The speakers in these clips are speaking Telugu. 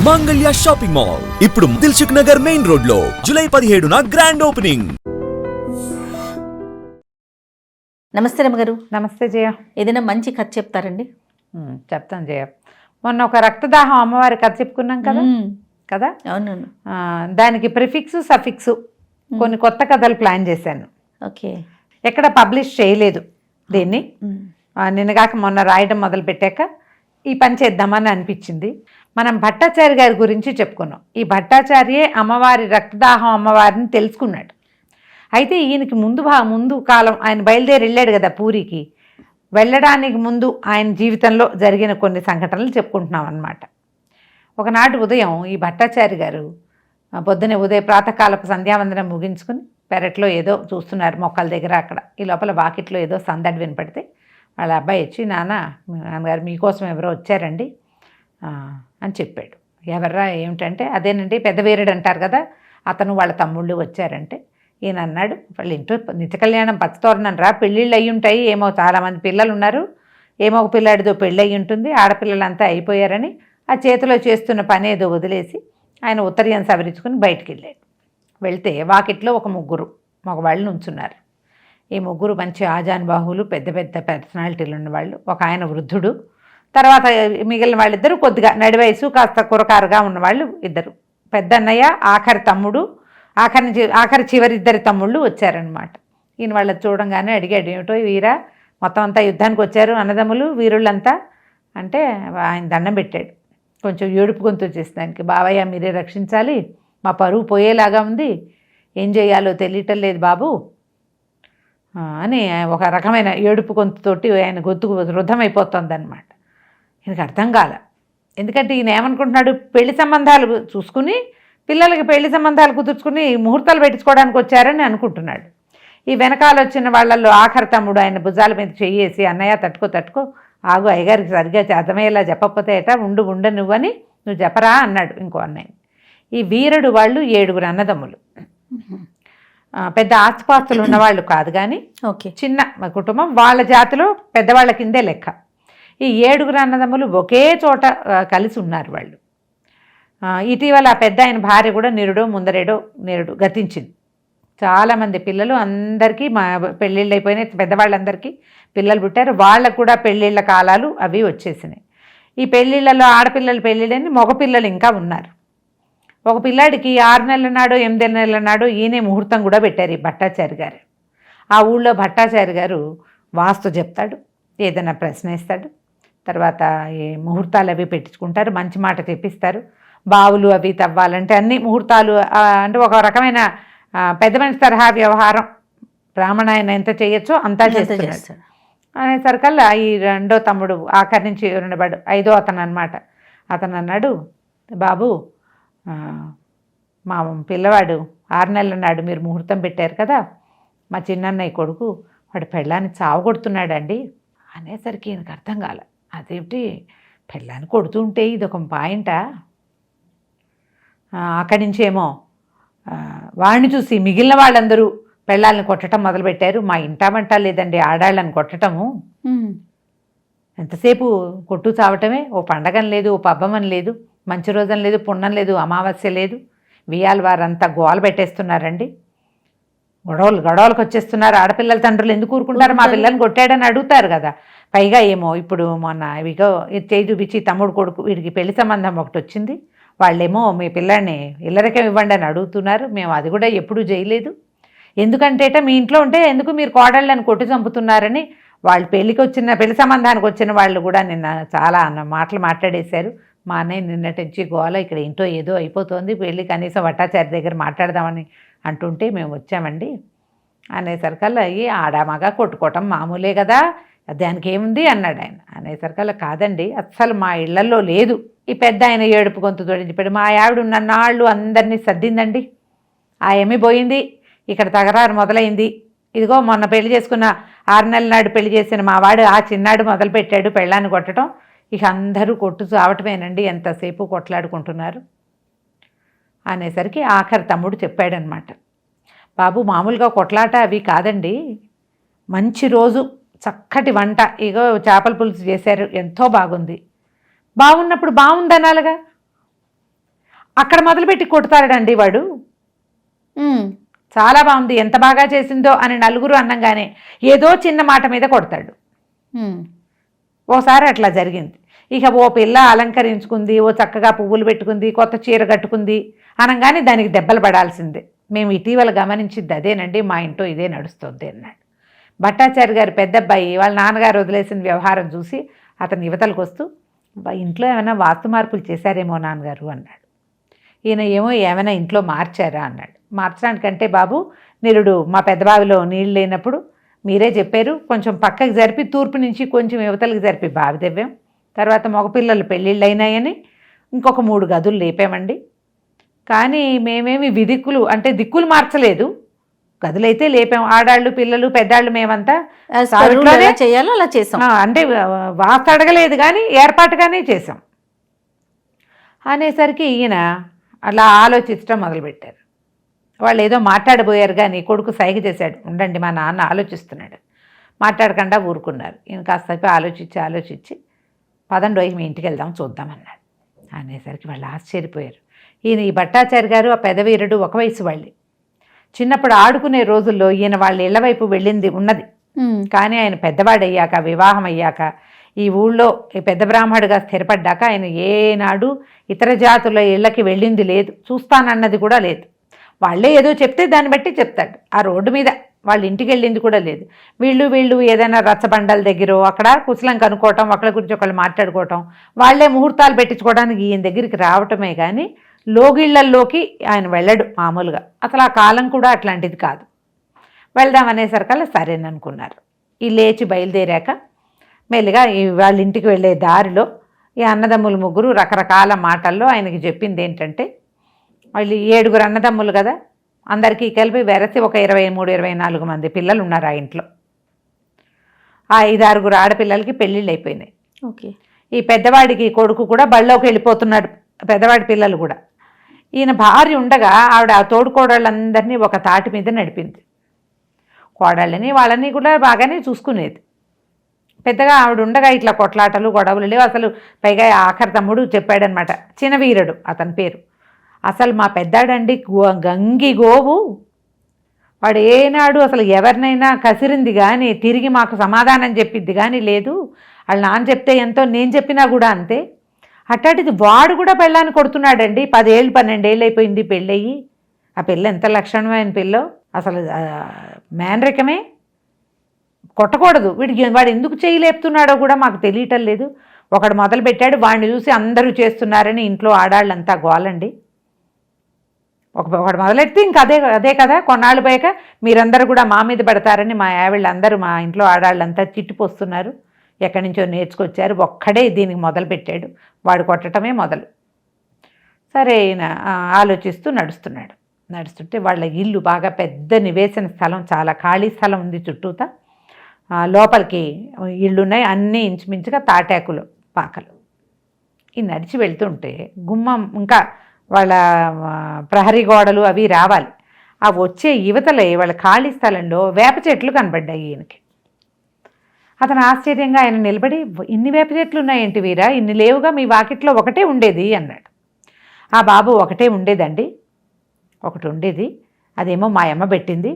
మంగళ్య షాపింగ్ మాల్ ఇప్పుడు దిల్సుఖ్ నగర్ మెయిన్ రోడ్ లో జూలై 17న గ్రాండ్ ఓపెనింగ్. నమస్తే రమ్మగారు. నమస్తే జయ. ఏదైనా మంచి కథ చెప్తారండి? చెప్తాను జయ. మొన్న ఒక రక్తదాహం అమ్మవారి కథ చెప్పుకున్నాం కదా. అవునవును. దానికి ప్రిఫిక్స్ సఫిక్స్ కొన్ని కొత్త కథలు ప్లాన్ చేశాను. ఓకే. ఎక్కడ పబ్లిష్ చేయలేదు దీన్ని. నిన్నగాక మొన్న రాయడం మొదలు పెట్టాక ఈ పని చేద్దామని అనిపించింది. మనం భట్టాచారి గారి గురించి చెప్పుకున్నాం. ఈ భట్టాచార్యే అమ్మవారి రక్తదాహం అమ్మవారిని తెలుసుకున్నాడు. అయితే ఈయనకి ముందు కాలం ఆయన బయలుదేరి వెళ్ళాడు కదా పూరికి. వెళ్ళడానికి ముందు ఆయన జీవితంలో జరిగిన కొన్ని సంఘటనలు చెప్పుకుంటున్నాం అన్నమాట. ఒకనాటి ఉదయం ఈ భట్టాచారి గారు ఉదయ ప్రాతకాలపు సంధ్యావందనం ముగించుకుని పెరట్లో ఏదో చూస్తున్నారు మొక్కల దగ్గర. అక్కడ ఈ లోపల వాకిట్లో ఏదో సందడి వినపడితే వాళ్ళ అబ్బాయి వచ్చి, నాన్నగారు మీకోసం ఎవరో వచ్చారండి అని చెప్పాడు. ఎవర్రా ఏమిటంటే, అదేనండి పెద్ద వీరుడు అంటారు కదా, అతను వాళ్ళ తమ్ముళ్ళు వచ్చారంటే ఈయన అన్నాడు, వాళ్ళ ఇంట్లో నిత్య కళ్యాణం పచ్చతోరణం రా, పెళ్ళిళ్ళు అయ్యి ఉంటాయి, ఏమో చాలామంది పిల్లలు ఉన్నారు, ఏమో ఒక పిల్లాడితో పెళ్ళి అయ్యి ఉంటుంది, ఆడపిల్లలంతా అయిపోయారని ఆ చేతిలో చేస్తున్న పని ఏదో వదిలేసి ఆయన ఉత్తరీయం సవరించుకుని బయటికి వెళ్ళాడు. వెళ్తే వాకిట్లో ఒక ముగ్గురు మగవాళ్ళు నుంచున్నారు. ఈ ముగ్గురు మంచి ఆజానుబాహువులు, పెద్ద పెద్ద పర్సనాలిటీలు ఉన్నవాళ్ళు. ఒక ఆయన వృద్ధుడు, తర్వాత మిగిలిన వాళ్ళిద్దరూ కొద్దిగా నడివయసు కాస్త కురకారుగా ఉన్నవాళ్ళు ఇద్దరు. పెద్ద అన్నయ్య, ఆఖరి తమ్ముడు, ఆఖరి చివరి ఇద్దరి తమ్ముళ్ళు వచ్చారనమాట. ఈయన వాళ్ళని చూడంగానే అడిగాడు, ఏమిటో వీరా మొత్తం అంతా యుద్ధానికి వచ్చారు అన్నదమ్ములు వీరుళ్ళంతా అంటే ఆయన దండం పెట్టాడు. కొంచెం ఏడుపు గొంతు చేసేదానికి, బావయ్య మీరే రక్షించాలి, మా పరువు పోయేలాగా ఉంది, ఏం చేయాలో తెలియటం లేదు బాబు అని ఒక రకమైన ఏడుపు గొంతుతోటి ఆయన గొంతుకు వృద్ధమైపోతుందన్నమాట. ఈయనకు అర్థం కాల. ఎందుకంటే ఈయన ఏమనుకుంటున్నాడు, పెళ్లి సంబంధాలు చూసుకుని పిల్లలకి పెళ్లి సంబంధాలు కుదుర్చుకుని ముహూర్తాలు పెట్టించుకోవడానికి వచ్చారని అనుకుంటున్నాడు. ఈ వెనకాల వచ్చిన వాళ్ళల్లో ఆఖరి తమ్ముడు ఆయన భుజాల మీద చెయ్యేసి, అన్నయ్య తట్టుకో ఆగు, అయ్యగారికి సరిగ్గా అర్థమయ్యేలా చెప్పకపోతే ఏట, ఉండు నువ్వని నువ్వు చెప్పరా అన్నాడు ఇంకో అన్నయ్య. ఈ వీరుడు వాళ్ళు 7 అన్నదమ్ములు. పెద్ద ఆస్తిపాస్తులు ఉన్నవాళ్ళు కాదు కానీ చిన్న కుటుంబం, వాళ్ళ జాతిలో పెద్దవాళ్ళ కిందే లెక్క. ఈ 7 అన్నదమ్ములు ఒకే చోట కలిసి ఉన్నారు వాళ్ళు. ఇటీవల ఆ పెద్ద ఆయన భార్య కూడా నేరుడు గతించింది. చాలామంది పిల్లలు, అందరికీ మా పెళ్ళిళ్ళు అయిపోయినాయి, పెద్దవాళ్ళందరికీ పిల్లలు పుట్టారు. వాళ్ళకు కూడా పెళ్ళిళ్ళ కాలాలు అవి వచ్చేసినాయి. ఈ పెళ్ళిళ్ళలో ఆడపిల్లల పెళ్ళిళ్ళని మగపిల్లలు ఇంకా ఉన్నారు. ఒక పిల్లాడికి 6 నెలల నాడు 8 నెలల నాడు ఈయనే ముహూర్తం కూడా పెట్టారు ఈ భట్టాచారి గారు. ఆ ఊళ్ళో భట్టాచారి గారు వాస్తు చెప్తాడు, ఏదైనా ప్రశ్న ఇస్తాడు, తర్వాత ఈ ముహూర్తాలు అవి పెట్టించుకుంటారు, మంచి మాట తెప్పిస్తారు, బావులు అవి తవ్వాలంటే అన్ని ముహూర్తాలు, అంటే ఒక రకమైన పెద్ద మనిషి తరహా వ్యవహారం. బ్రాహ్మణాయన ఎంత చేయొచ్చో అంతా చేస్తున్నాడు. అనేసరికల్లా ఈ రెండో తమ్ముడు ఆఖరి నుంచి రెండబడు 5వ అతను అనమాట. అతను అన్నాడు, బాబు మా పిల్లవాడు 6 నెలల నాడు మీరు ముహూర్తం పెట్టారు కదా, మా చిన్నన్నయ్య కొడుకు వాడు పెళ్ళాన్ని చావగొడుతున్నాడండి అనేసరికి ఈయనకు అర్థం కాల. అదేమిటి పెళ్ళాన్ని కొడుతుంటే ఇది ఒక పాయింటా? అక్కడి నుంచేమో వాడిని చూసి మిగిలిన వాళ్ళందరూ పెళ్ళాలని కొట్టడం మొదలుపెట్టారు. మా ఇంటామంట లేదండి ఆడాళ్ళని కొట్టటము, ఎంతసేపు కొట్టు చావటమే, ఓ పండగని లేదు, ఓ పబ్బమని లేదు, మంచి రోజని లేదు, పుణ్యం లేదు, అమావాస్య లేదు, వియాల వారంతా గోల పెట్టేస్తున్నారండి, గొడవలకు వచ్చేస్తున్నారు. ఆడపిల్లల తండ్రులు ఎందుకు ఊరుకుంటారు, మా పిల్లల్ని కొట్టాడని అడుగుతారు కదా. పైగా ఏమో ఇప్పుడు మొన్న ఇవిగో చేయి చూపించి తమ్ముడు కొడుకు వీడికి పెళ్లి సంబంధం ఒకటి వచ్చింది, వాళ్ళేమో మీ పిల్లాడిని ఇల్లరికం ఇవ్వండి అని అడుగుతున్నారు, మేము అది కూడా ఎప్పుడూ చేయలేదు, ఎందుకంటేట మీ ఇంట్లో ఉంటే ఎందుకు మీరు కోడళ్ళని కొట్టి చంపుతున్నారని వాళ్ళు పెళ్లి సంబంధానికి వచ్చిన వాళ్ళు కూడా నిన్న చాలా మాటలు మాట్లాడేశారు. మా అన్నయ్య నిన్నటి నుంచి గోల, ఇక్కడ ఇంట్లో ఏదో అయిపోతుంది, పెళ్ళి కనీసం భట్టాచారి దగ్గర మాట్లాడదామని అంటుంటే మేము వచ్చామండి అనేసరికల్లా అయ్యి ఆడామగా కొట్టుకోవటం మామూలే కదా, దానికి ఏముంది అన్నాడు ఆయన. అనేసరికల్లా కాదండి అస్సలు మా ఇళ్లలో లేదు. ఈ పెద్ద ఆయన ఏడుపు గొంతు తోడించిపోయాడు, మా ఆవిడ ఉన్నన్నాళ్ళు అందరినీ సర్దిందండి, ఆ ఏమి పోయింది, ఇక్కడ తగరారు మొదలైంది, ఇదిగో మొన్న పెళ్లి చేసుకున్న 6 నెలల నాడు పెళ్లి చేసిన మా వాడు ఆ చిన్నాడు మొదలుపెట్టాడు పెళ్ళాన్ని కొట్టడం, ఇక అందరూ కొట్టు చావటమేనండి, ఎంతసేపు కొట్లాడుకుంటున్నారు అనేసరికి ఆఖరి తమ్ముడు చెప్పాడనమాట, బాబు మామూలుగా కొట్లాట అవి కాదండి, మంచి రోజు చక్కటి వంట, ఇగో చేపల పులుసు చేశారు ఎంతో బాగుంది, బాగున్నప్పుడు బాగుందనాలుగా, అక్కడ మొదలుపెట్టి కొడతాడండి వాడు. చాలా బాగుంది, ఎంత బాగా చేసిందో అని నలుగురు అన్నంగానే ఏదో చిన్న మాట మీద కొడతాడు. ఓసారి అట్లా జరిగింది. ఇక ఓ పిల్ల అలంకరించుకుంది, ఓ చక్కగా పువ్వులు పెట్టుకుంది, కొత్త చీర కట్టుకుంది అనగానే దానికి దెబ్బలు పడాల్సిందే. మేము ఇటీవల గమనించింది అదేనండి, మా ఇంట్లో ఇదే నడుస్తుంది అన్నాడు. భట్టాచారి గారు పెద్ద అబ్బాయి వాళ్ళ నాన్నగారు వదిలేసిన వ్యవహారం చూసి అతను యువతలకు వస్తూ, ఇంట్లో ఏమైనా వాస్తు మార్పులు చేశారేమో నాన్నగారు అన్నాడు. ఈయన ఏమైనా ఇంట్లో మార్చారా అన్నాడు. మార్చడానికంటే బాబు, నిరుడు మా పెద్దబావిలో నీళ్ళు లేనప్పుడు మీరే చెప్పారు, కొంచెం పక్కకి జరిపి తూర్పు నుంచి కొంచెం యువతలకు జరిపి బావి తెవ్వాం. తర్వాత మగపిల్లలు పెళ్ళిళ్ళు అయినాయని ఇంకొక 3 గదులు లేపామండి. కానీ మేమేమి విదిక్కులు అంటే దిక్కులు మార్చలేదు, గదులైతే లేపాం. ఆడాళ్ళు పిల్లలు పెద్దాళ్ళు మేమంతా చేయాలో అలా చేసాం. అంటే వాస్తు అడగలేదు కానీ ఏర్పాటుగానే చేసాం అనేసరికి ఈయన అలా ఆలోచించడం మొదలుపెట్టారు. వాళ్ళు ఏదో మాట్లాడబోయారు కానీ కొడుకు సైగ చేశాడు, ఉండండి మా నాన్న ఆలోచిస్తున్నాడు. మాట్లాడకుండా ఊరుకున్నారు. ఈయన కాసేపు ఆలోచించి పదండి మీ ఇంటికి వెళ్దాం చూద్దామన్నాడు. అనేసరికి వాళ్ళు ఆశ్చర్యపోయారు. ఈయన ఈ భట్టాచారి గారు ఆ పెదవీరుడు ఒక వయసు వాళ్ళే. చిన్నప్పుడు ఆడుకునే రోజుల్లో ఈయన వాళ్ళ ఇళ్ల వైపు వెళ్ళింది ఉన్నది. కానీ ఆయన పెద్దవాడయ్యాక, వివాహం అయ్యాక, ఈ ఊళ్ళో పెద్ద బ్రాహ్మడుగా స్థిరపడ్డాక ఆయన ఏనాడు ఇతర జాతుల ఇళ్ళకి వెళ్ళింది లేదు, చూస్తానన్నది కూడా లేదు. వాళ్ళే ఏదో చెప్తే దాన్ని బట్టి చెప్తాడు. ఆ రోడ్డు మీద వాళ్ళ ఇంటికి వెళ్ళింది కూడా లేదు. వీళ్ళు ఏదైనా రచ్చబండల దగ్గర అక్కడ కుశలం కనుక్కోవటం, ఒకళ్ళ గురించి ఒకళ్ళు మాట్లాడుకోవటం, వాళ్ళే ముహూర్తాలు పెట్టించుకోవడానికి ఈయన దగ్గరికి రావటమే కానీ లోగిళ్లల్లోకి ఆయన వెళ్ళడు మామూలుగా. అసలు ఆ కాలం కూడా అట్లాంటిది కాదు. వెళ్దాం అనేసరికల్లా సరేననుకున్నారు. ఈ లేచి బయలుదేరాక మెల్లిగా వాళ్ళ ఇంటికి వెళ్ళే దారిలో ఈ అన్నదమ్ములు ముగ్గురు రకరకాల మాటల్లో ఆయనకి చెప్పింది ఏంటంటే, వాళ్ళు 7 అన్నదమ్ములు కదా, అందరికీ కలిపి వెరసి ఒక 23-24 మంది పిల్లలు ఉన్నారు ఆ ఇంట్లో. ఆ 5-6 ఆడపిల్లలకి పెళ్ళిళ్ళు అయిపోయినాయి. ఓకే. ఈ పెద్దవాడికి కొడుకు కూడా బళ్ళోకి వెళ్ళిపోతున్నాడు, పెద్దవాడి పిల్లలు కూడా. ఈయన భార్య ఉండగా ఆవిడ ఆ తోడుకోడళ్ళందరినీ ఒక తాటి మీద నడిపింది. కోడళ్ళని వాళ్ళని కూడా బాగానే చూసుకునేది. పెద్దగా ఆవిడ ఉండగా ఇట్లా కొట్లాటలు గొడవలు లేవు అసలు. పైగా ఆఖరి తమ్ముడు చెప్పాడనమాట, చినవీరుడు అతని పేరు, అసలు మా పెద్దాడండి గంగి గోవు, వాడు ఏనాడు అసలు ఎవరినైనా కసిరింది కానీ తిరిగి మాకు సమాధానం చెప్పిద్ది కానీ లేదు. వాళ్ళ నాన్న చెప్తే ఎంతో, నేను చెప్పినా కూడా అంతే. అట్లాంటిది వాడు కూడా పెళ్ళాన్ని కొడుతున్నాడండి. 10 ఏళ్ళు 12 ఏళ్ళు అయిపోయింది పెళ్ళయ్యి. ఆ పిల్ల ఎంత లక్షణమైన పిల్లో, అసలు మేనరికమే, కొట్టకూడదు. వాడు ఎందుకు చేయలేపుతున్నాడో కూడా మాకు తెలియటం లేదు. ఒకడు మొదలు పెట్టాడు, వాడిని చూసి అందరూ చేస్తున్నారని ఇంట్లో ఆడాళ్ళంతా గోలండి. ఒకడు మొదలెడితే ఇంక అదే కదా. కొన్నాళ్ళు పోయాక మీరందరూ కూడా మా మీద పడతారని మా ఆవిళ్ళందరూ, మా ఇంట్లో ఆడాళ్ళంతా చిట్టిపోస్తున్నారు, ఎక్కడి నుంచో నేర్చుకొచ్చారు. ఒక్కడే దీనికి మొదలు పెట్టాడు, వాడు కొట్టడమే మొదలు. సరే ఈయన ఆలోచిస్తూ నడుస్తుంటే వాళ్ళ ఇల్లు బాగా పెద్ద నివేశన స్థలం, చాలా ఖాళీ స్థలం ఉంది చుట్టూతా. లోపలికి ఇళ్ళున్నాయి, అన్నీ ఇంచుమించుగా తాటాకులు పాకలు. ఈ నడిచి వెళ్తుంటే గుమ్మం ఇంకా వాళ్ళ ప్రహరీ గోడలు అవి రావాలి. ఆ వచ్చే యువతలే వాళ్ళ ఖాళీ స్థలంలో వేప చెట్లు కనబడ్డాయి ఈయనకి. అతను ఆశ్చర్యంగా ఆయన నిలబడి, ఇన్ని వేప చెట్లు ఉన్నాయేంటి వీరా, ఇన్ని లేవుగా, మీ వాకిట్లో ఒకటే ఉండేది అన్నాడు. ఆ బాబు, ఒకటే ఉండేదండి, ఒకటి ఉండేది, అదేమో మా అమ్మ పెట్టింది,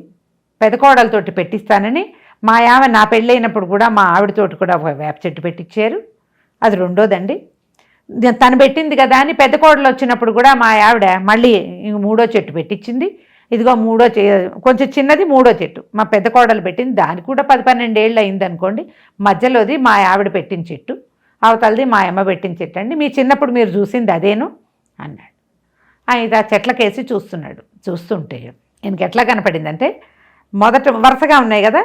పెదకోడలతోటి పెట్టిస్తానని మా ఆమె నా పెళ్ళైనప్పుడు కూడా మా ఆవిడతోటి కూడా వేప చెట్టు పెట్టించారు, అది రెండోదండి. తను పెట్టింది కదా అని పెద్ద కోడలు వచ్చినప్పుడు కూడా మా ఆవిడ మళ్ళీ 3వ చెట్టు పెట్టించింది. ఇదిగో కొంచెం చిన్నది 3వ చెట్టు మా పెద్ద కోడలు పెట్టింది, దానికి కూడా 10-12 ఏళ్ళు అయింది అనుకోండి. మధ్యలోది మా ఆవిడ పెట్టిన చెట్టు, అవతలది మా అమ్మ పెట్టిన చెట్టు అండి, మీ చిన్నప్పుడు మీరు చూసింది అదేను అన్నాడు. ఆయన ఆ చెట్లకేసి చూస్తుంటే ఈయనకి ఎట్లా కనపడిందంటే, మొదట వరుసగా ఉన్నాయి కదా,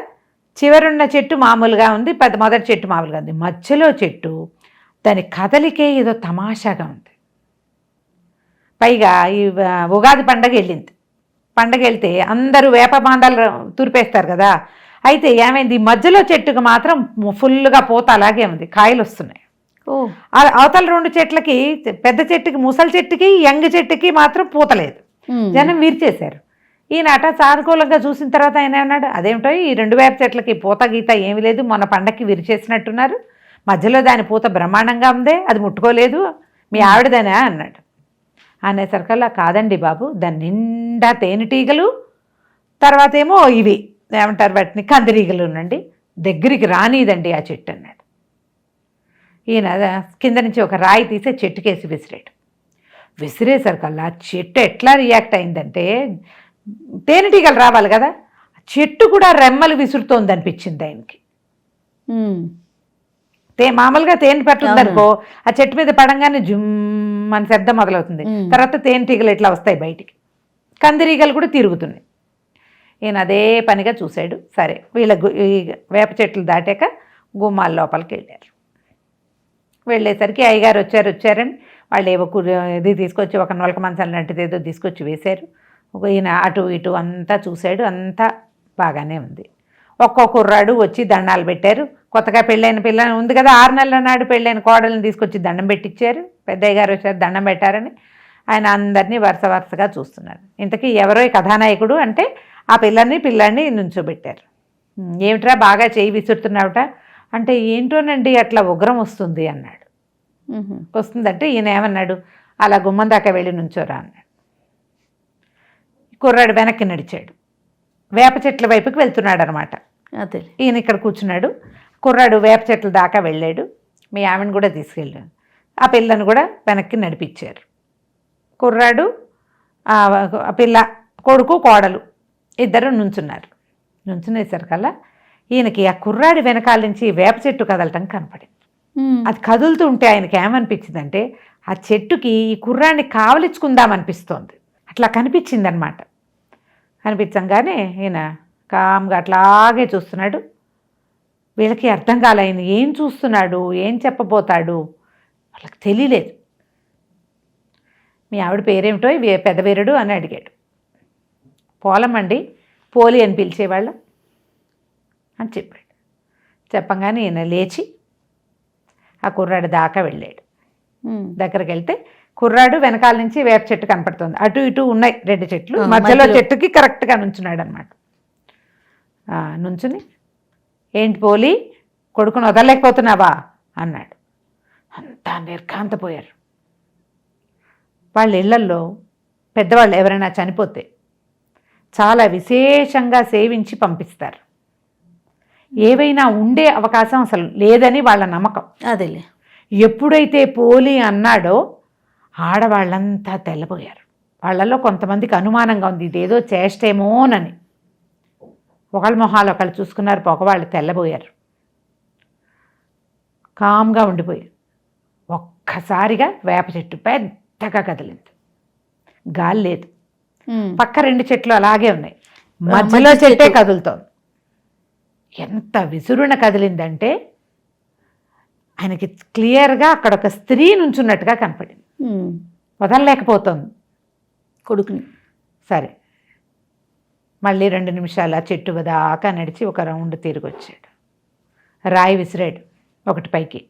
చివరున్న చెట్టు మామూలుగా ఉంది, మొదటి చెట్టు మామూలుగా ఉంది, మధ్యలో చెట్టు దాని కదలికే ఏదో తమాషాగా ఉంది. పైగా ఈ ఉగాది పండగ వెళ్తే అందరూ వేప బాండాలు తురిపేస్తారు కదా, అయితే ఏమైంది, మధ్యలో చెట్టుకు మాత్రం ఫుల్గా పూత అలాగే ఉంది, కాయలు వస్తున్నాయి. అవతల 2 చెట్లకి, పెద్ద చెట్టుకి, ముసలి చెట్టుకి, యంగ్ చెట్టుకి మాత్రం పూత లేదు. జనం విరిచేశారు. ఈయన అట సానుకూలంగా చూసిన తర్వాత ఆయన అన్నాడు, అదేమిటో ఈ 2 వేప చెట్లకి పూత గీత ఏమి లేదు, మొన్న పండక్కి విరిచేసినట్టున్నారు, మధ్యలో దాని పూత బ్రహ్మాండంగా ఉందే, అది ముట్టుకోలేదు, మీ ఆవిడదనే అన్నాడు. అనేసరికల్లా కాదండి బాబు, దాని నిండా తేనెటీగలు, తర్వాత ఏమో ఇవి ఏమంటారు వాటిని కందిరీగలు ఉండండి, దగ్గరికి రానిదండి ఆ చెట్టు అన్నాడు. ఈయన కింద నుంచి ఒక రాయి తీసి చెట్టుకేసి విసిరాడు. విసిరేసరికల్లా చెట్టు ఎట్లా రియాక్ట్ అయిందంటే, తేనెటీగలు రావాలి కదా, చెట్టు కూడా రెమ్మలు విసురుతోంది అనిపించింది ఆయనకి. మామూలుగా తేనె పట్టుందనుకో, ఆ చెట్టు మీద పడంగానే జుమ్ అని శబ్దం మొదలవుతుంది, తర్వాత తేనెటీగలు ఇట్లా వస్తాయి బయటికి, కందిరీగలు కూడా తిరుగుతున్నాయి. ఈయన అదే పనిగా చూశాడు. సరే వీళ్ళ ఈ వేప చెట్లు దాటాక గుమ్మాల లోపలికి వెళ్ళారు. వెళ్ళేసరికి అయ్యగారు వచ్చారని వాళ్ళు ఏవో ఇది తీసుకొచ్చి ఒక నొలక మంచం లాంటిది ఏదో తీసుకొచ్చి వేశారు. ఈయన అటు ఇటు అంతా చూశాడు, అంతా బాగానే ఉంది. ఒక్కో కుర్రాడు వచ్చి దండాలు పెట్టారు. కొత్తగా పెళ్ళైన పిల్ల ఉంది కదా, 6 నెలల నాడు పెళ్ళైన కోడల్ని తీసుకొచ్చి దండం పెట్టించారు. పెద్దయ్య గారు వచ్చారు దండం పెట్టారని ఆయన అందరినీ వరుసగా చూస్తున్నారు. ఇంతకీ ఎవరో కథానాయకుడు అంటే ఆ పిల్లాన్ని నుంచోబెట్టారు. ఏమిట్రా బాగా చేయి విసురుతున్నావుట అంటే, ఏంటోనండి అట్లా ఉగ్రం వస్తుంది అన్నాడు. వస్తుందంటే ఈయన ఏమన్నాడు, అలా గుమ్మం దాకా వెళ్ళి నుంచోరా అన్నాడు. కుర్రాడు వెనక్కి నడిచాడు, వేప చెట్ల వైపుకి వెళ్తున్నాడు అనమాట. అదే ఈయన ఇక్కడ కూర్చున్నాడు. కుర్రాడు వేప చెట్ల దాకా వెళ్ళాడు. మీ ఆమెను కూడా తీసుకెళ్ళాడు. ఆ పిల్లను కూడా వెనక్కి నడిపించారు. కుర్రాడు ఆ పిల్ల కొడుకు కోడలు ఇద్దరు నుంచున్నారు. నుంచునేసరికల్లా ఈయనకి ఆ కుర్రాడి వెనకాల నుంచి వేప చెట్టు కదలటం కనపడింది. అది కదులుతూ ఉంటే ఆయనకి ఏమనిపించిందంటే, ఆ చెట్టుకి ఈ కుర్రాడిని కావలించుకుందామనిపిస్తోంది. అట్లా కనిపించింది అనమాట. కనిపించంగానే ఈయన కామ్గా అట్లాగే చూస్తున్నాడు. వీళ్ళకి అర్థం కాలే ఆయన ఏం చూస్తున్నాడు, ఏం చెప్పబోతాడు, వాళ్ళకి తెలియలేదు. మీ ఆవిడ పేరేమిటో పెదవీరుడు అని అడిగాడు. పోలమండి, పోలి అని పిలిచేవాళ్ళం అని చెప్పాడు. చెప్పంగానే ఈయన లేచి ఆ కుర్రాడు దాకా వెళ్ళాడు. దగ్గరికి వెళ్తే కుర్రాడు వెనకాల నుంచి వేప చెట్టు కనపడుతుంది. అటు ఇటు ఉన్నాయి 2 చెట్లు, మధ్యలో చెట్టుకి కరెక్ట్గా నుంచున్నాడు అనమాట. నుంచుని, ఏంటి పోలి, కొడుకును వదలలేకపోతున్నావా అన్నాడు. అంతా నిర్ఘాంతపోయారు. వాళ్ళ ఇళ్లల్లో పెద్దవాళ్ళు ఎవరైనా చనిపోతే చాలా విశేషంగా సేవించి పంపిస్తారు. ఏవైనా ఉండే అవకాశం అసలు లేదని వాళ్ళ నమ్మకం. అదేలే. ఎప్పుడైతే పోలి అన్నాడో ఆడవాళ్ళంతా తెల్లబోయారు. వాళ్ళల్లో కొంతమందికి అనుమానంగా ఉంది, ఇదేదో చేష్టేమోనని. ఒకళ్ళ మొహాలు ఒకళ్ళు చూసుకున్నారు, ఒకవాళ్ళు తెల్లబోయారు, కామ్గా ఉండిపోయారు. ఒక్కసారిగా వేప చెట్టు పెద్దగా కదిలింది. గాలి లేదు, పక్క 2 చెట్లు అలాగే ఉన్నాయి, మధ్యలో చెట్టే కదులుతోంది. ఎంత విసురున కదిలిందంటే ఆయనకి క్లియర్గా అక్కడ ఒక స్త్రీ నుంచున్నట్టుగా కనపడింది. వదలలేకపోతుంది కొడుకుని. సరే మళ్ళీ 2 నిమిషాలు ఆ చెట్టు దాకా నడిచి ఒక రౌండ్ తిరిగి వచ్చాడు. రాయి విసిరాడు ఒకటి పైకి.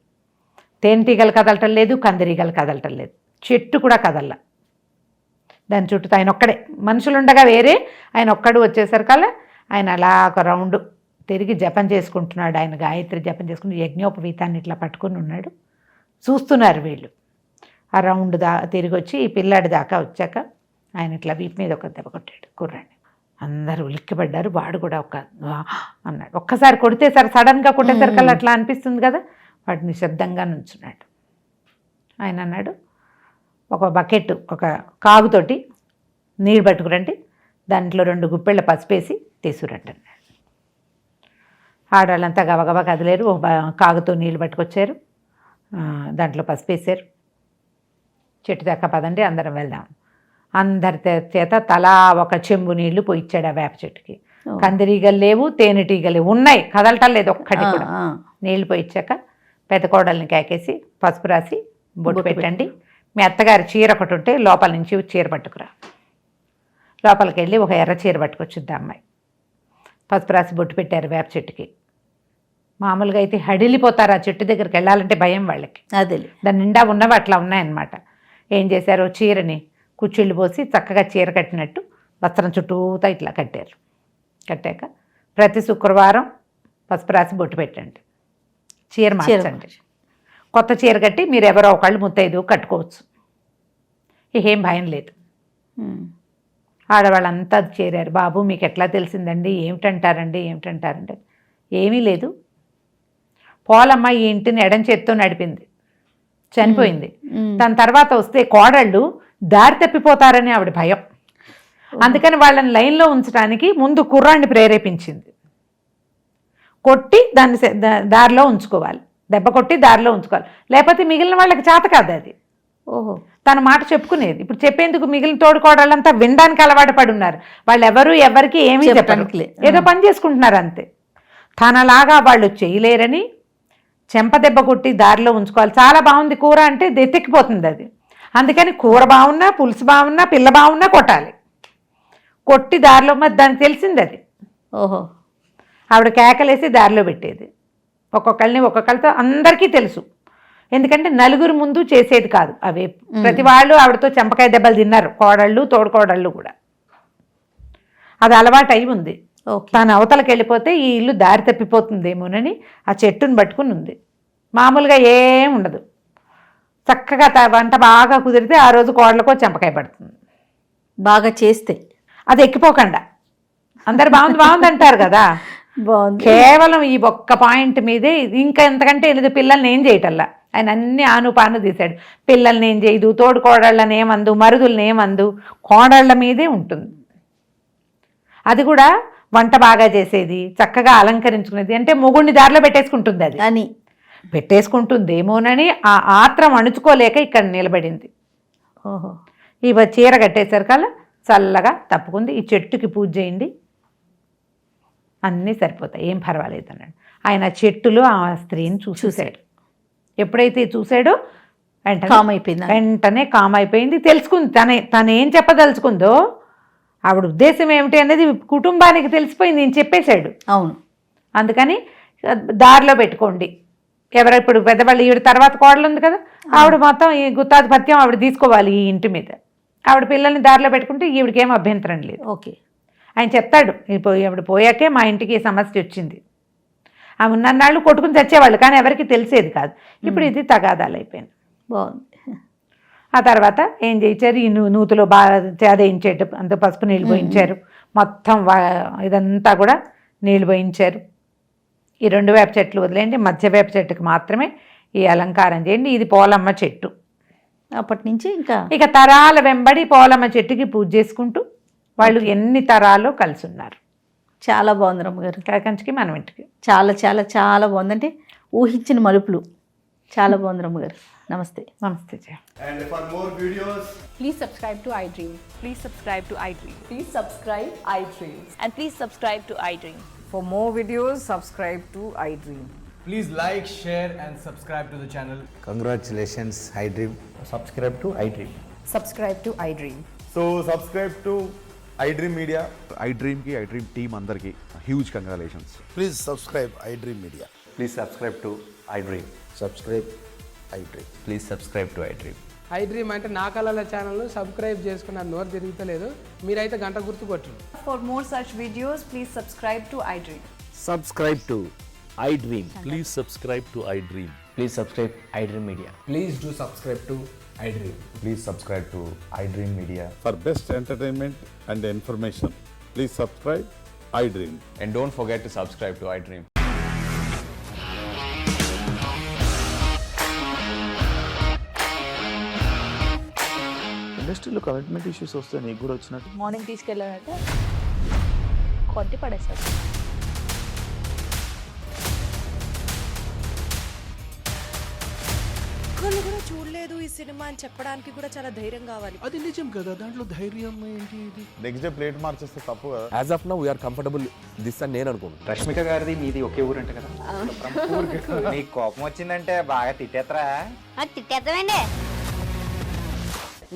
తేనెటీగలు కదలటం లేదు, కందిరీగలు కదలటం లేదు, చెట్టు కూడా కదల్లా. దాని చుట్టూ ఆయన ఒక్కడే, మనుషులుండగా వేరే, ఆయన ఒక్కడు వచ్చేసరికల్లా ఆయన అలా ఒక రౌండ్ తిరిగి జపం చేసుకుంటున్నాడు. ఆయన గాయత్రి జపం చేసుకుని యజ్ఞోపవీతాన్ని ఇట్లా పట్టుకుని ఉన్నాడు. చూస్తున్నారు వీళ్ళు. ఆ రౌండ్ తిరిగి వచ్చి ఈ పిల్లాడి దాకా వచ్చాక ఆయన ఇట్లా వీపు మీద ఒక దెబ్బ కొట్టాడు కుర్రాడిని. అందరూ ఉలిక్కిపడ్డారు. వాడు కూడా అన్నాడు. ఒక్కసారి కొడితే సరే, సడన్గా కొట్టేసరికల్లా అట్లా అనిపిస్తుంది కదా, వాడు నిశ్శబ్దంగా నుంచున్నాడు. ఆయన అన్నాడు, ఒక బకెట్ ఒక కాగుతోటి నీళ్ళు పట్టుకురండి, దాంట్లో 2 గుప్పెళ్ళ పసుపేసి తీసుకురండి అన్నాడు. ఆడవాళ్ళంతా గబగబా కదిలేరు. ఒక కాగుతో నీళ్ళు పట్టుకొచ్చారు, దాంట్లో పసుపేసారు. చెట్టు దాకా పదండి అందరం వెళ్దాం. అందరి చేత తలా ఒక చెంబు నీళ్లు పోయిచ్చాడు ఆ వేప చెట్టుకి. కందిరీగలు లేవు, తేనెటీగలు ఉన్నాయి, కదలటం లేదు ఒక్కటి కూడా. నీళ్లు పోయిచ్చాక పెద్ద కోడల్ని కేకేసి పసుపు రాసి బొట్టు పెట్టండి, మీ అత్తగారి చీర ఒకటి ఉంటే లోపల నుంచి చీర పట్టుకురా. లోపలికి వెళ్ళి ఒక ఎర్ర చీర పట్టుకొచ్చుద్ది అమ్మాయి. పసుపు రాసి బొట్టు పెట్టారు వేప చెట్టుకి. మామూలుగా అయితే హడిలిపోతారు ఆ చెట్టు దగ్గరికి వెళ్ళాలంటే భయం వాళ్ళకి. అదే దాని నిండా ఉన్నవి అట్లా ఉన్నాయన్నమాట. ఏం చేశారు, చీరని కుచ్చిళ్ళు పోసి చక్కగా చీర కట్టినట్టు వస్త్రం చుట్టూతా ఇట్లా కట్టారు. కట్టాక ప్రతి శుక్రవారం పసుపు రాసి బొట్టు పెట్టండి, చీర మార్చండి. కొత్త చీర కట్టి మీరు ఎవరో ఒకళ్ళు ముత్తైదు కట్టుకోవచ్చు. ఏం భయం లేదు. ఆడవాళ్ళంతా చేరారు. బాబు మీకు ఎట్లా తెలిసిందండి, ఏమిటంటారంటే ఏమీ లేదు, పోలమ్మ ఈ ఇంటిని ఎడం చేత్తో నడిపింది, చనిపోయింది. దాని తర్వాత వస్తే కోడళ్ళు దారి తప్పిపోతారని ఆవిడ భయం. అందుకని వాళ్ళని లైన్లో ఉంచడానికి ముందు కుర్రాన్ని ప్రేరేపించింది. కొట్టి దాన్ని దారిలో ఉంచుకోవాలి, దెబ్బ కొట్టి దారిలో ఉంచుకోవాలి, లేకపోతే మిగిలిన వాళ్ళకి చేత కాదు అది. ఓహో, తన మాట చెప్పుకునేది. ఇప్పుడు చెప్పేందుకు మిగిలిన తోడుకోవడాలంతా వినడానికి అలవాటు పడి ఉన్నారు. వాళ్ళు ఎవరికి ఏమీ చెప్పడానికి, ఏదో పని చేసుకుంటున్నారు అంతే. తనలాగా వాళ్ళు చేయలేరని చెంపదెబ్బ కొట్టి దారిలో ఉంచుకోవాలి. చాలా బాగుంది కూర అంటే దెత్తెక్కిపోతుంది అది. అందుకని కూర బాగున్నా, పులుసు బాగున్నా, పిల్ల బాగున్నా కొట్టాలి. కొట్టి దారిలో, మరి దానికి తెలిసింది అది. ఓహో, ఆవిడ కేకలేసి దారిలో పెట్టేది. ఒక్కొక్కరితో అందరికీ తెలుసు. ఎందుకంటే నలుగురు ముందు చేసేది కాదు అవి. ప్రతి వాళ్ళు ఆవిడతో చెంపకాయ దెబ్బలు తిన్నారు, కోడళ్ళు తోడుకోడళ్ళు కూడా. అది అలవాటు అయి ఉంది. తను అవతలకి వెళ్ళిపోతే ఈ ఇల్లు దారి తప్పిపోతుందేమోనని ఆ చెట్టును పట్టుకుని ఉంది. మామూలుగా ఏం ఉండదు. చక్కగా వంట బాగా కుదిరితే ఆ రోజు కోడలకో చెంపకాయ పడుతుంది. బాగా చేస్తే అది ఎక్కిపోకుండా అందరు బాగుంది అంటారు కదా. బాగుంది. కేవలం ఈ ఒక్క పాయింట్ మీదే. ఇంకా ఎంతకంటే లేదు. పిల్లల్ని ఏం చేయటల్లా, ఆయన అన్ని ఆనుపాను తీశాడు. పిల్లల్ని ఏం చేయదు, తోడుకోడళ్ళని ఏమందు, మరుదుల్ని ఏమందు, కోడళ్ళ మీదే ఉంటుంది. అది కూడా వంట బాగా చేసేది, చక్కగా అలంకరించుకునేది. అంటే మొగుడిని దారిలో పెట్టేసుకుంటుంది. అది అని పెట్టేసుకుంటుందేమోనని ఆ ఆత్రం అణుచుకోలేక ఇక్కడ నిలబడింది. ఓహో, ఈ చీర కట్టేసరికల్లా చల్లగా తప్పుకుంది. ఈ చెట్టుకి పూజ చేయండి, అన్నీ సరిపోతాయి, ఏం పర్వాలేదు అన్నాడు. ఆయన చెట్టులో ఆ స్త్రీని చూసాడు. ఎప్పుడైతే చూసాడో వెంటనే కామ్ అయిపోయింది. తెలుసుకుంది తనేం చెప్పదలుచుకుందో, ఆవిడ ఉద్దేశం ఏమిటి అనేది కుటుంబానికి తెలిసిపోయింది. నేను చెప్పేశాడు. అవును. అందుకని దారిలో పెట్టుకోండి. ఇప్పుడు పెద్దవాళ్ళు, ఈవిడ తర్వాత కోడలు ఉంది కదా, ఆవిడ మొత్తం ఈ గుత్తాధిపత్యం ఆవిడ తీసుకోవాలి ఈ ఇంటి మీద. ఆవిడ పిల్లల్ని దారిలో పెట్టుకుంటే ఈవిడికి ఏం అభ్యంతరం లేదు. ఓకే, ఆయన చెప్తాడు. ఆవిడ పోయాకే మా ఇంటికి సమస్య వచ్చింది. ఆమె ఉన్నన్నాళ్ళు కొట్టుకుని చచ్చేవాళ్ళు, కానీ ఎవరికి తెలిసేది కాదు. ఇప్పుడు ఇది తగాదాలు అయిపోయింది. బాగుంది. ఆ తర్వాత ఏం చేయించారు, ఈ నూతులో బాగా చేదేయించేట అంత పసుపు నీళ్ళు పోయించారు. మొత్తం ఇదంతా కూడా నీళ్ళు పోయించారు. ఈ 2 వేప చెట్లు వదిలేయండి, మధ్య వేప చెట్టుకి మాత్రమే ఈ అలంకారం చేయండి. ఇది పోలమ్మ చెట్టు. అప్పటి నుంచి ఇక తరాల వెంబడి పోలమ్మ చెట్టుకి పూజ చేసుకుంటూ వాళ్ళు ఎన్ని తరాల్లో కలిసి ఉన్నారు. చాలా బాగుంది రమ్మగారు. కాకంచికి మనం ఇంటికి చాలా చాలా చాలా బాగుంది. అంటే ఊహించిన మలుపులు చాలా బాగుంది రమ్మగారు. నమస్తే. నమస్తే. And for more videos, please subscribe to iDream. Please subscribe to iDream. Please subscribe iDream. And please subscribe to iDream. For more videos, subscribe to iDream. please like, share and subscribe to the channel. Congratulations, iDream. Subscribe to iDream. Subscribe to iDream. So subscribe to iDream Media. iDream ki iDream team andarki huge congratulations. Please subscribe iDream Media. Please subscribe to iDream. Subscribe iDream. Please subscribe to iDream. iDream అంటే నా కళల ఛానల్ సబ్స్క్రైబ్ చేసుకున్న నోరు తిరుగుతలేదు. మీరైతే గంట గుర్తు కొట్టండి. For more such videos, please subscribe to iDream. Subscribe to iDream. Please subscribe to iDream. Please subscribe iDream Media. Please do subscribe to iDream. Please subscribe to iDream Media. For best entertainment and information, please subscribe iDream. And don't forget to subscribe to iDream. ఇండస్ట్రీలో కమిట్మెంట్ ఇష్యూస్ వస్తే నీకు కూడా వచ్చినట్టు. మార్నింగ్ తీసుకెళ్ళాడంటే కొట్టి పడేస్తాడు. ఒక్కళ్ళు కూడా చూడలేదు ఈ సినిమా అని చెప్పడానికి కూడా చాలా ధైర్యం కావాలి. అది నిజం కదా, దాంట్లో ధైర్యం ఏంటి? ఇది నెక్స్ట్ డే ప్లేట్ మార్చేస్తే తప్పు కదా. As of now, we are comfortable this అని నేను అనుకుంటున్నాను. రష్మిక గారిది మీది ఒకే ఊరంట కదా. నీకు కోపం వచ్చిందంటే బాగా తిట్టేత్తరా? తిట్టేద్దామండి.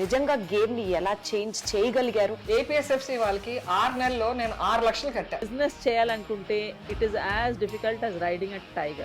నిజంగా గేమ్ ని ఎలా చేంజ్ చేయగలిగారు? ఏపీఎస్ఎఫ్సి వాళ్ళకి 6 నెలల్లో నేను 6 లక్షలు కట్టా. బిజినెస్ చేయాలనుకుంటే it is as difficult as riding a tiger.